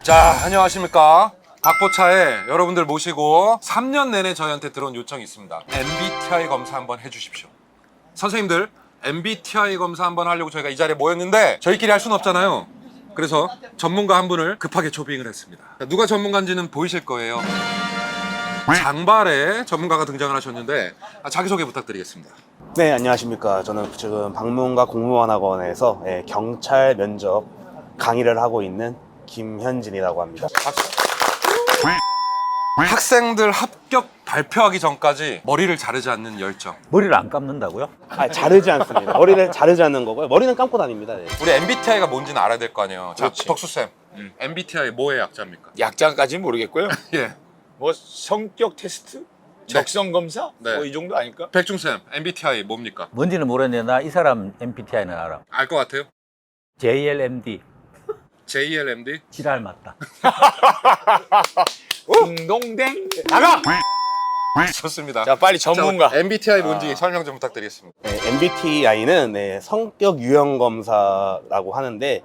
자, 안녕하십니까. 박보차에 여러분들 모시고 3년 내내 저희한테 들어온 요청이 있습니다. MBTI 검사 한번 해주십시오. 선생님들, MBTI 검사 한번 하려고 저희가 이 자리에 모였는데 저희끼리 할 수는 없잖아요. 그래서 전문가 한 분을 급하게 초빙을 했습니다. 누가 전문가인지는 보이실 거예요. 장발의 전문가가 등장을 하셨는데 자기소개 부탁드리겠습니다. 네, 안녕하십니까. 저는 지금 방문과 공무원학원에서 경찰 면접 강의를 하고 있는 김현진이라고 합니다. 학생들 합격 발표하기 전까지 머리를 자르지 않는 열정. 머리를 안 감는다고요? 자르지 않습니다. 머리를 자르지 않는 거고요. 머리는 감고 다닙니다. 네. 우리 MBTI가 뭔지는 알아야 될 거 아니에요. 자, 그렇지. 덕수쌤, MBTI 뭐의 약자입니까? 약자까지는 모르겠고요. 예. 뭐 성격 테스트, 적성 검사, 네. 뭐 이 정도 아닐까? 백중쌤, MBTI 뭡니까? 뭔지는 모르는데 나 이 사람 MBTI는 알아. 알 것 같아요? JLMD JLMD? 지랄 맞다. 딩동댕 나가! 좋습니다. 자, 빨리 전문가. 자, MBTI 뭔지 설명 좀 부탁드리겠습니다. MBTI는 성격 유형 검사라고 하는데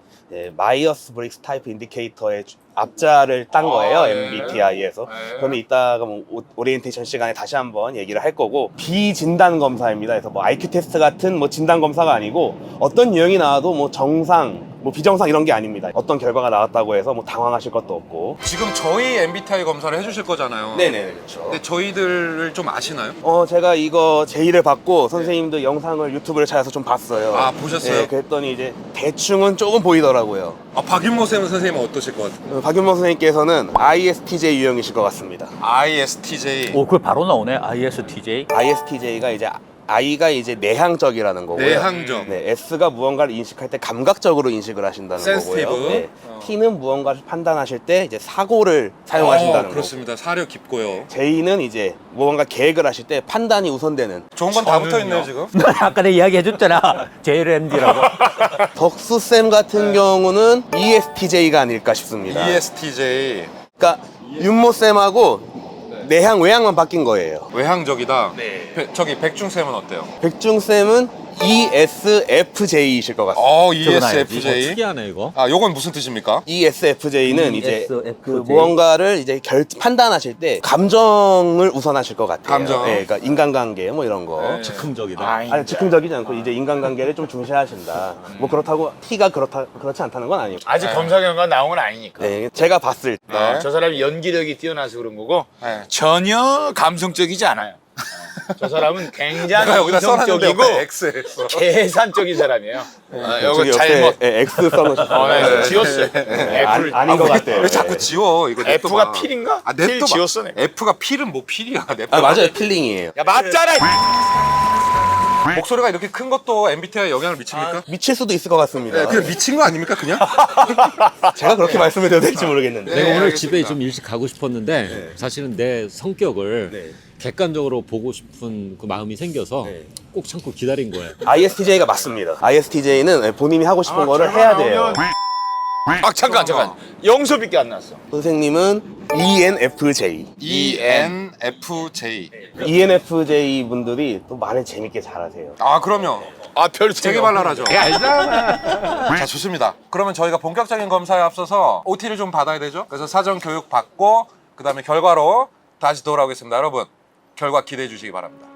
마이어스 브릭스 타입 인디케이터의 앞자를 딴 거예요. 예. MBTI에서. 예. 그러면 이따가 뭐 오리엔테이션 시간에 다시 한번 얘기를 할 거고, 비진단 검사입니다. 그래서 뭐 IQ 테스트 같은 뭐 진단 검사가 아니고 어떤 유형이 나와도 뭐 정상, 뭐 비정상 이런 게 아닙니다. 어떤 결과가 나왔다고 해서 뭐 당황하실 것도 없고. 지금 저희 MBTI 검사를 해주실 거잖아요. 네네, 그렇죠. 근데 저희들을 좀 아시나요? 제가 이거 제의를 받고 선생님도 영상을 유튜브를 찾아서 좀 봤어요. 아, 보셨어요? 네, 그랬더니 이제 대충은 조금 보이더라고요. 박윤모 쌤은 선생님은 어떠실 것 같아요? 박윤모 선생님께서는 ISTJ 유형이실 것 같습니다. ISTJ. 오, 그걸 바로 나오네. ISTJ. ISTJ가 이제 I가 이제 내향적이라는 거고요. 내향적. 네, S가 무언가를 인식할 때 감각적으로 인식을 하신다는 센시티브. 거고요. 네, 어. T는 무언가를 판단하실 때 이제 사고를 사용하신다는 거고. 그렇습니다. 사려 깊고요. J는 이제 무언가 계획을 하실 때 판단이 우선되는. 좋은 건 다 저는요. 붙어있네요, 지금. 아까 내가 이야기 해줬잖아. JLMD라고. 덕수쌤 같은 경우는 ESTJ가 아닐까 싶습니다. ESTJ. 그러니까 윤모쌤하고 내향 외향만 바뀐 거예요. 외향적이다. 네. 저기 백중쌤은 어때요? 백중쌤은 ESFJ이실 것 같습니다. ESFJ. 특이하네 이거. 아, 요건 무슨 뜻입니까? ESFJ는 이제 ESFJ. 그 무언가를 이제 판단하실 때 감정을 우선하실 것 같아요. 감정. 네, 그러니까 인간관계 뭐 이런 거. 네. 즉흥적이다. 아니 즉흥적이지 않고 이제 인간관계를 좀 중시하신다. 뭐 그렇다고 T가 그렇지 않다는 건 아니고. 아직 검사 결과 나온 건 아니니까. 네, 제가 봤을 때 네. 저 사람이 연기력이 뛰어나서 그런 거고 네. 전혀 감성적이지 않아요. 저 사람은 내가 굉장히 여기다 써놨는데 이성적이고 옆에 X 했어. 계산적인 사람이에요. 저기 여기 옆에 잘못 X 써놓으셨어요. 네, 지웠어요. F를 아닌 것 같아요. 왜 자꾸 지워? 이거 냅둬봐. F가 필인가? 아, 필 냅둬봐. 지웠어, 내가. F가 필은 뭐 필이야. 냅둬봐. 아, 맞아요. 필링이에요. 야 맞잖아. 목소리가 이렇게 큰 것도 MBTI에 영향을 미칩니까? 미칠 수도 있을 것 같습니다. 네, 그냥 미친 거 아닙니까, 그냥? 제가 그렇게 말씀을 드려도 될지 모르겠는데. 네, 내가 오늘 알겠습니다. 집에 좀 일찍 가고 싶었는데 사실은 내 성격을 네. 객관적으로 보고 싶은 그 마음이 생겨서 네. 꼭 참고 기다린 거예요. ISTJ가 맞습니다. ISTJ는 본인이 하고 싶은 거를 해야 돼요. 아 잠깐. 영수밖에 안 났어. 선생님은 ENFJ. ENFJ. ENFJ 분들이 또 말을 재밌게 잘하세요. 아, 그럼요. 별 되게 발랄하죠. 자, 좋습니다. 그러면 저희가 본격적인 검사에 앞서서 OT를 좀 받아야 되죠. 그래서 사전 교육 받고 그 다음에 결과로 다시 돌아오겠습니다. 여러분, 결과 기대해 주시기 바랍니다.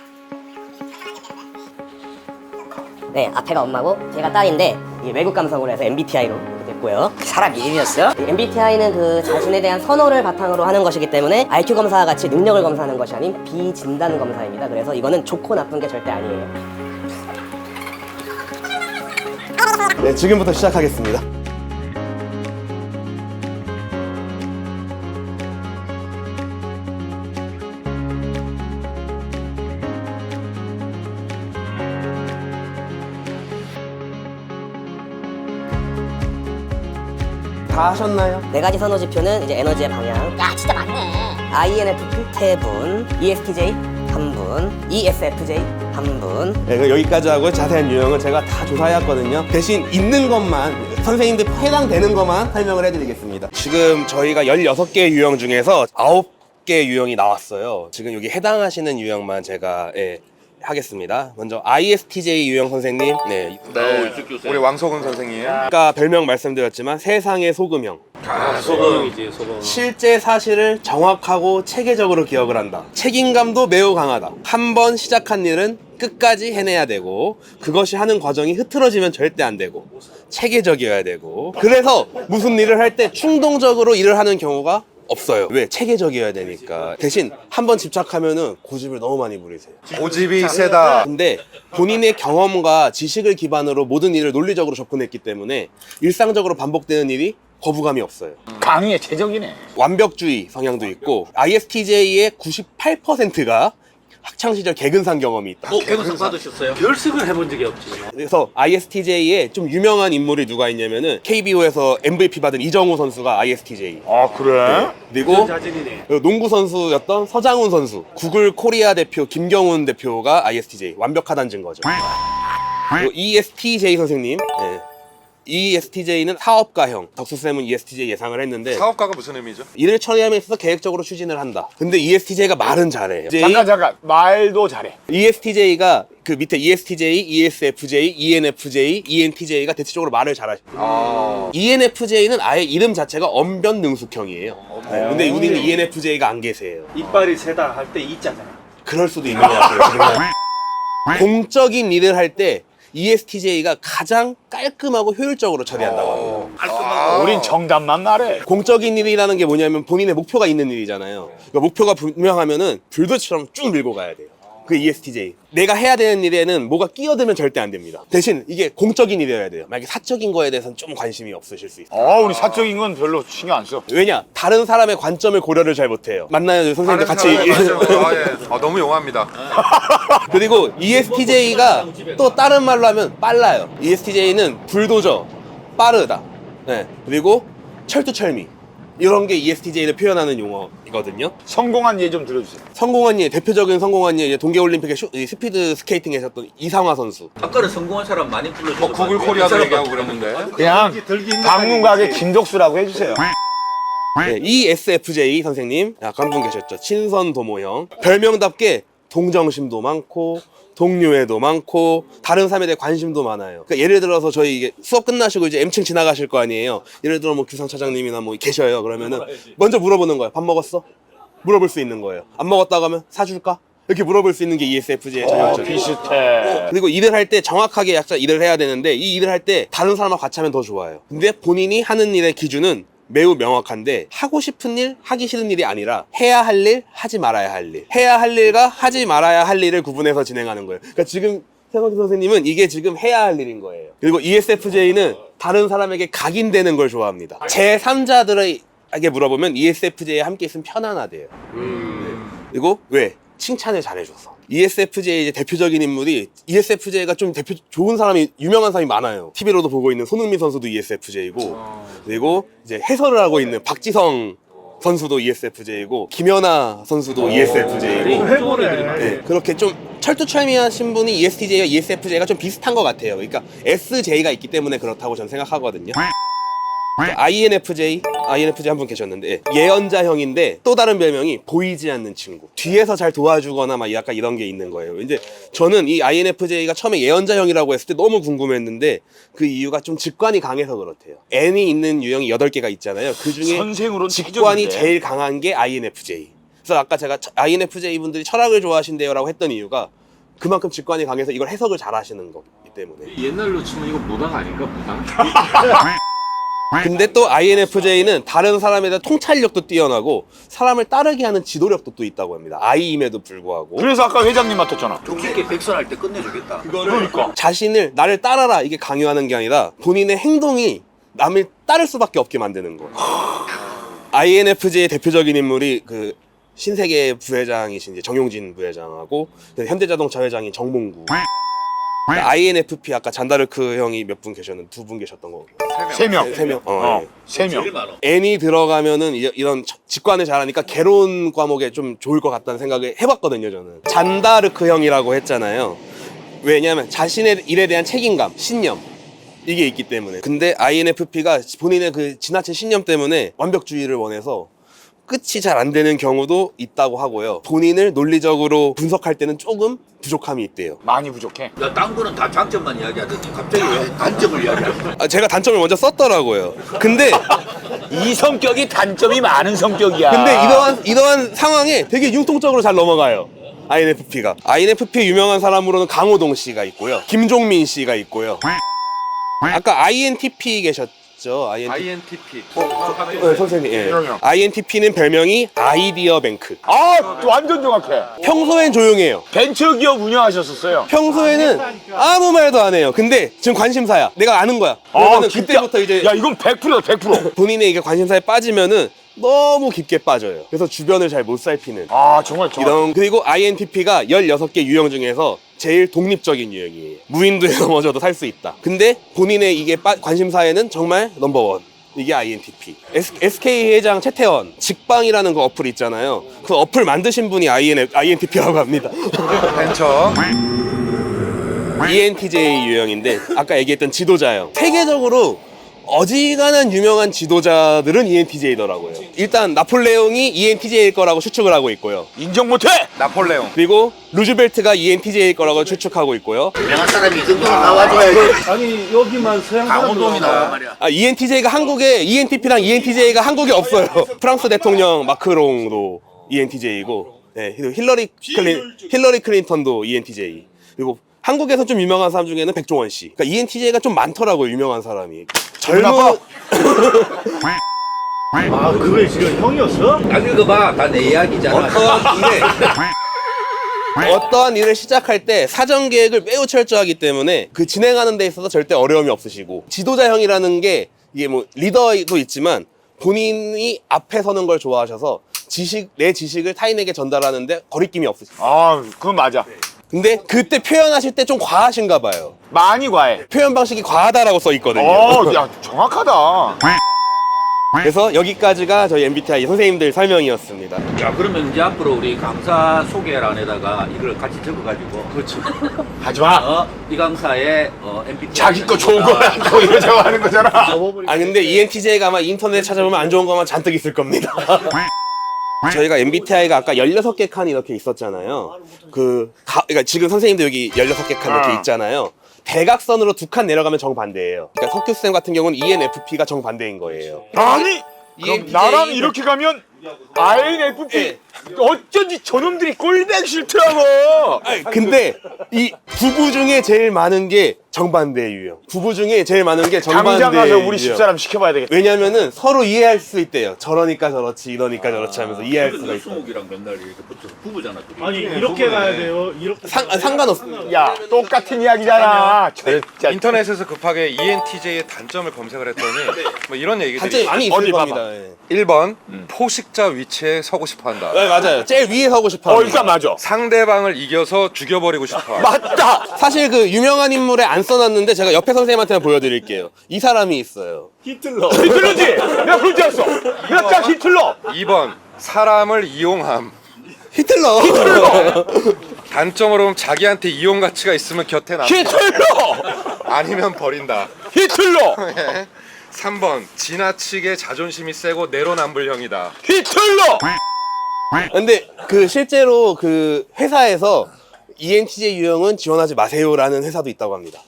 네, 앞에가 엄마고 제가 딸인데 이 외국 감성으로 해서 MBTI로 됐고요. 사람 이름이었어요? MBTI는 그 자신에 대한 선호를 바탕으로 하는 것이기 때문에 IQ 검사와 같이 능력을 검사하는 것이 아닌 비진단 검사입니다. 그래서 이거는 좋고 나쁜 게 절대 아니에요. 네, 지금부터 시작하겠습니다. 다 하셨나요? 네 가지 선호 지표는 이제 에너지의 방향, 야 진짜 많네. INFP 3분, ESTJ 1분, ESFJ 1분. 네, 그럼 여기까지 하고 자세한 유형은 제가 다 조사해왔거든요. 대신 있는 것만, 선생님들 해당되는 것만 설명을 해드리겠습니다. 지금 저희가 16개 유형 중에서 9개 유형이 나왔어요. 지금 여기 해당하시는 유형만 제가 하겠습니다. 먼저 ISTJ 유영 선생님. 네. 우리 왕석은 선생님. 아까 별명 말씀드렸지만 세상의 소금형. 소금이지, 소금. 실제 사실을 정확하고 체계적으로 기억을 한다. 책임감도 매우 강하다. 한 번 시작한 일은 끝까지 해내야 되고, 그것이 하는 과정이 흐트러지면 절대 안 되고, 체계적이어야 되고, 그래서 무슨 일을 할 때 충동적으로 일을 하는 경우가 없어요. 왜? 체계적이어야 되니까. 대신 한 번 집착하면은 고집을 너무 많이 부리세요. 고집이 세다. 근데 본인의 경험과 지식을 기반으로 모든 일을 논리적으로 접근했기 때문에 일상적으로 반복되는 일이 거부감이 없어요. 강의의 제적이네. 완벽주의 성향도 있고, ISTJ의 98%가 학창시절 개근상 경험이 있다. 개근상 받으셨어요? 결석을 해본 적이 없지. 그래서 ISTJ에 좀 유명한 인물이 누가 있냐면은 KBO에서 MVP 받은 이정우 선수가 ISTJ. 아 그래? 그리고 농구 선수였던 서장훈 선수, 구글 코리아 대표 김경훈 대표가 ISTJ. 완벽하다는 증거죠. 그리고 ESTJ 선생님. 네. ESTJ는 사업가형. 덕수쌤은 ESTJ 예상을 했는데 사업가가 무슨 의미죠? 일을 처리함에 있어서 계획적으로 추진을 한다. 근데 ESTJ가 말은 잘해. 잠깐 말도 잘해. ESTJ가 그 밑에 ESTJ, ESFJ, ENFJ, ENTJ가 대체적으로 말을 잘하시고 ENFJ는 아예 이름 자체가 언변능숙형이에요. 네, 근데 우리는 ENFJ가 안 계세요. 이빨이 세다 할 때 이자잖아. 그럴 수도 있는 것 같아요. 공적인 일을 할 때 ESTJ가 가장 깔끔하고 효율적으로 처리한다고 합니다. 우린 정답만 말해. 공적인 일이라는 게 뭐냐면 본인의 목표가 있는 일이잖아요. 그러니까 목표가 분명하면은 불도처럼 쭉 밀고 가야 돼요. 그 ESTJ. 내가 해야 되는 일에는 뭐가 끼어들면 절대 안 됩니다. 대신 이게 공적인 일이어야 돼요. 만약에 사적인 거에 대해서는 좀 관심이 없으실 수 있어요. 우리 사적인 건 별로 신경 안 써. 왜냐? 다른 사람의 관점을 고려를 잘 못해요. 맞나요? 선생님들 같이. 너무 용합니다. 그리고 ESTJ가 또 다른 말로 하면 빨라요. ESTJ는 불도저, 빠르다. 네. 그리고 철두철미. 이런 게 ESTJ를 표현하는 용어이거든요. 성공한 예 좀 들어주세요. 성공한 예, 대표적인 성공한 예, 동계올림픽의 스피드 스케이팅 하셨던 이상화 선수. 아까는 성공한 사람 많이 불러주고. 구글 코리아도 얘기하고 그랬는데. 그냥 방문가게 김덕수라고 해주세요. 네, ESFJ 선생님, 아까 한 분 계셨죠. 친선도모형. 별명답게 동정심도 많고, 동료애도 많고, 다른 사람에 대해 관심도 많아요. 그러니까 예를 들어서 저희 이게 수업 끝나시고 이제 M층 지나가실 거 아니에요. 예를 들어 뭐 규상차장님이나 뭐 계셔요. 그러면은 먼저 물어보는 거예요. 밥 먹었어? 물어볼 수 있는 거예요. 안 먹었다고 하면 사줄까? 이렇게 물어볼 수 있는 게 ESFJ의 전형적이에요. 비슷해. 그리고 일을 할 때 정확하게 약간 일을 해야 되는데 이 일을 할 때 다른 사람과 같이 하면 더 좋아요. 근데 본인이 하는 일의 기준은 매우 명확한데 하고 싶은 일, 하기 싫은 일이 아니라 해야 할 일, 하지 말아야 할 일. 해야 할 일과 하지 말아야 할 일을 구분해서 진행하는 거예요. 그러니까 지금 최성기 선생님은 이게 지금 해야 할 일인 거예요. 그리고 ESFJ는 다른 사람에게 각인되는 걸 좋아합니다. 제3자들에게 물어보면 ESFJ에 함께 있으면 편안하대요. 그리고 왜? 칭찬을 잘해줘서. ESFJ의 이제 대표적인 인물이 ESFJ가 좀 좋은 사람이 유명한 사람이 많아요. TV로도 보고 있는 손흥민 선수도 ESFJ고 그리고 이제 해설을 하고 있는 박지성 선수도 ESFJ고 김연아 선수도 ESFJ고 네, 그렇게 좀 철두철미하신 분이 ESTJ와 ESFJ가 좀 비슷한 것 같아요. 그러니까 SJ가 있기 때문에 그렇다고 저는 생각하거든요. INFJ 한 분 계셨는데 예언자형인데 또 다른 별명이 보이지 않는 친구. 뒤에서 잘 도와주거나 막 약간 이런 게 있는 거예요. 이제 저는 이 INFJ가 처음에 예언자형이라고 했을 때 너무 궁금했는데 그 이유가 좀 직관이 강해서 그렇대요. N이 있는 유형이 8개가 있잖아요. 그 중에 선생으로는 직관이 체계적인데. 제일 강한 게 INFJ. 그래서 아까 제가 INFJ 분들이 철학을 좋아하신대요라고 했던 이유가 그만큼 직관이 강해서 이걸 해석을 잘 하시는 거기 때문에. 옛날로 치면 이거 무당 아닌가 무당? 근데 또 INFJ는 다른 사람에 대한 통찰력도 뛰어나고 사람을 따르게 하는 지도력도 또 있다고 합니다. I임에도 불구하고 그래서 아까 회장님 맡았잖아. 좋게 백선할 때 끝내주겠다. 그러니까. 자신을 나를 따라라 이게 강요하는 게 아니라 본인의 행동이 남을 따를 수밖에 없게 만드는 거예요. INFJ의 대표적인 인물이 그 신세계 부회장이신 이제 정용진 부회장하고 현대자동차 회장인 정몽구. INFP 아까 잔다르크 형이 몇 분 계셨는데 2분 계셨던 거. 3명. 3명. 어, 3명. N이 들어가면은 이런 직관을 잘하니까 개론 과목에 좀 좋을 것 같다는 생각을 해봤거든요, 저는. 잔다르크 형이라고 했잖아요. 왜냐하면 자신의 일에 대한 책임감, 신념. 이게 있기 때문에. 근데 INFP가 본인의 그 지나친 신념 때문에 완벽주의를 원해서 끝이 잘 안 되는 경우도 있다고 하고요. 본인을 논리적으로 분석할 때는 조금 부족함이 있대요. 많이 부족해. 야, 딴 거는 다 장점만 이야기하더니 갑자기 왜 단점을 이야기하지? 제가 단점을 먼저 썼더라고요. 근데 이 성격이 단점이 많은 성격이야. 이러한 상황에 되게 융통적으로 잘 넘어가요. INFP가. INFP 유명한 사람으로는 강호동 씨가 있고요. 김종민 씨가 있고요. 아까 INTP 계셨죠? INTP. 네, 선생님. 예. INTP는 별명이 아이디어 뱅크. 아, 완전 정확해. 평소엔 조용해요. 벤처기업 운영하셨었어요. 평소에는 아무 말도 안 해요. 근데 지금 관심사야. 내가 아는 거야. 그러면은 진짜. 그때부터 이제 야, 이건 100%다, 100%. 본인의 이게 관심사에 빠지면은 너무 깊게 빠져요. 그래서 주변을 잘 못 살피는. 아, 정말 정확해. 그리고 INTP가 16개 유형 중에서 제일 독립적인 유형이에요. 무인도에 넘어져도 살 수 있다. 근데 본인의 이게 관심사에는 정말 넘버원. 이게 INTP. SK 회장 최태원 직방이라는 그 어플 있잖아요. 그 어플 만드신 분이 INTP라고 합니다. 벤처. ENTJ 유형인데 아까 얘기했던 지도자형. 세계적으로 어지간한 유명한 지도자들은 ENTJ더라고요. 일단 나폴레옹이 ENTJ일 거라고 추측을 하고 있고요. 인정 못해! 나폴레옹. 그리고 루즈벨트가 ENTJ일 거라고 추측하고 있고요. 유명한 사람이 이 정도는 나와줘야지. 아니 여기만 서양 강호동이 나오란 말이야. ENTJ가 한국에 ENTP랑 ENTJ가 한국에 없어요. 프랑스 대통령 마크롱도 ENTJ이고, 네, 힐러리 클린턴도 ENTJ. 그리고 한국에서 좀 유명한 사람 중에는 백종원 씨. 그러니까 ENTJ가 좀 많더라고요, 유명한 사람이. 아, 그게 지금 형이었어? 안 읽어봐. 다 내 이야기잖아. 어떠한 일을 시작할 때 사전 계획을 매우 철저하기 때문에 그 진행하는 데 있어서 절대 어려움이 없으시고, 지도자형이라는 게 이게 뭐 리더도 있지만 본인이 앞에 서는 걸 좋아하셔서 내 지식을 타인에게 전달하는데 거리낌이 없으시고. 아, 그건 맞아. 근데 그때 표현하실 때 좀 과하신가 봐요. 많이 과해. 표현 방식이 과하다라고 써 있거든요. 야, 정확하다. 그래서 여기까지가 저희 MBTI 선생님들 설명이었습니다. 자 그러면 이제 앞으로 우리 강사 소개란에다가 이걸 같이 적어가지고 그렇죠. 하지 마. 이 강사의 MBTI 자기 거 좋은 거야. 또 이거 좋아하는 거잖아. 아 근데 ENTJ가 아마 인터넷 찾아보면 안 좋은 것만 잔뜩 있을 겁니다. 저희가 MBTI가 아까 16개 칸이 이렇게 있었잖아요. 그러니까 지금 선생님도 여기 16개 칸 이렇게 있잖아요. 대각선으로 2칸 내려가면 정반대예요. 그러니까 석규쌤 같은 경우는 ENFP가 정반대인 거예요. 아니, 그럼 ENTJ 나랑 이렇게 가면 INFP. 어쩐지 저놈들이 꼴백 싫더라고. 근데 이 부부 중에 제일 많은 게 정반대의 유형. 부부 중에 제일 많은 게 정반대의 당장 가서 우리 유형. 10사람 시켜봐야 되겠다. 왜냐면은 서로 이해할 수 있대요. 저러니까 저렇지, 이러니까 저렇지 하면서 이해할 수가 있어요. 수목이랑 맨날 이렇게 붙어서 부부잖아. 아니, 이렇게 가야 돼요. 이렇게. 상관없어요. 야, 똑같은 이야기잖아. 진짜. 인터넷에서 급하게 ENTJ의 단점을 검색을 했더니 뭐 이런 얘기들이 단점이 많이 있을 어디 겁니다. 봐봐. 예. 1번 포식자 위치에 서고 싶어 한다. 네, 맞아요. 제일 위에 서고 싶어 합니다. 일단 맞아. 상대방을 이겨서 죽여버리고 싶어 한다. 맞다. 사실 그 유명한 인물에 안 써놨는데 제가 옆에 선생님한테만 보여드릴게요. 이 사람이 있어요. 히틀러지? 내가 그러지 않았어. 내가 딱 히틀러. 2번 사람을 이용함. 히틀러! 단점으로는 자기한테 이용 가치가 있으면 곁에 남다. 히틀러. 아니면 버린다. 히틀러. 3번 지나치게 자존심이 세고 내로남불형이다. 히틀러. 근데 그 실제로 그 회사에서 ENTJ 유형은 지원하지 마세요라는 회사도 있다고 합니다.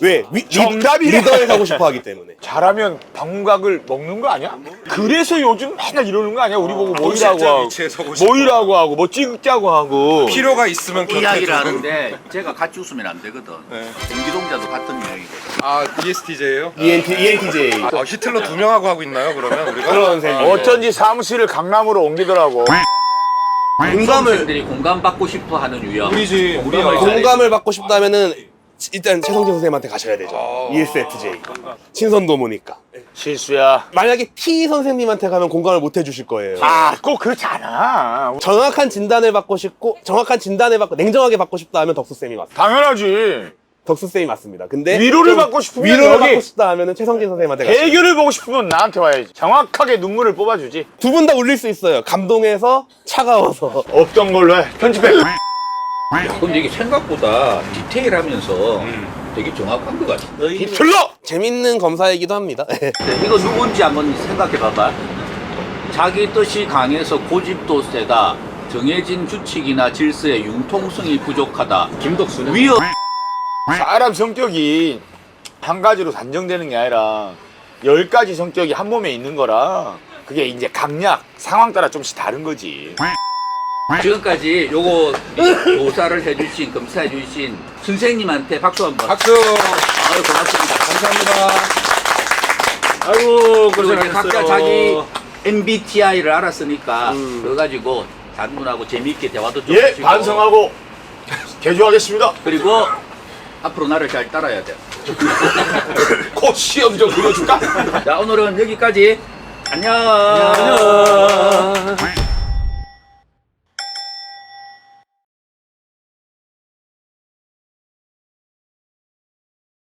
왜? 정답이래. 리더에 서고 싶어 하기 때문에. 잘하면 방각을 먹는 거 아니야? 그래서 요즘 맨날 이러는 거 아니야? 우리 보고 모이라고 포식자 하고 위치에 서고 싶어. 모이라고 하고 뭐 찍자고 하고. 필요가 있으면 곁에 이야기를 두고. 하는데 제가 같이 웃으면 안 되거든. 동기동자도 같은 유형이거든. 아 ESTJ예요? ENTJ. 히틀러 2명하고 하고 있나요 그러면 우리가? 그런 셈이에요. 어쩐지 사무실을 강남으로 옮기더라고. 수험생들이 공감받고 싶어하는 유형. 우리지. 공감을 받고 싶다면은 일단 최성진 선생님한테 가셔야 되죠. ESFJ. 친선도모니까. 실수야. 만약에 T 선생님한테 가면 공감을 못 해주실 거예요. 꼭 그렇지 않아. 정확한 진단을 받고 싶고, 냉정하게 받고 싶다 하면 덕수쌤이 맞습니다. 당연하지. 덕수쌤이 맞습니다. 근데 위로를 좀 받고 싶으면 위로를 여기 받고 싶다 하면은 최성진 선생님한테 가셔야 돼요. 해결을 보고 싶으면 나한테 와야지. 정확하게 눈물을 뽑아주지. 두 분 다 울릴 수 있어요. 감동해서, 차가워서. 없던 걸로 해. 편집해. 근데 이게 생각보다 디테일하면서 되게 정확한 것 같아. 히틀러. 재밌는 검사이기도 합니다. 이거 누군지 한번 생각해 봐봐. 자기 뜻이 강해서 고집도 세다. 정해진 규칙이나 질서의 융통성이 부족하다. 김덕수는 위험. 사람 성격이 한 가지로 단정되는 게 아니라 10가지 성격이 한 몸에 있는 거라 그게 이제 강약, 상황 따라 좀씩 다른 거지. 지금까지 요거 조사를 해주신, 검사해주신 선생님한테 박수 한번. 박수. 아유, 고맙습니다. 감사합니다. 아이고 그리고 이제 고생하셨어요. 각자 자기 MBTI를 알았으니까 그거 가지고 단분하고 재미있게 대화도 좀 예, 하시고. 반성하고 개조하겠습니다. 그리고 앞으로 나를 잘 따라야 돼. 코 시험 좀 그려줄까? 자, 오늘은 여기까지. 안녕. 안녕.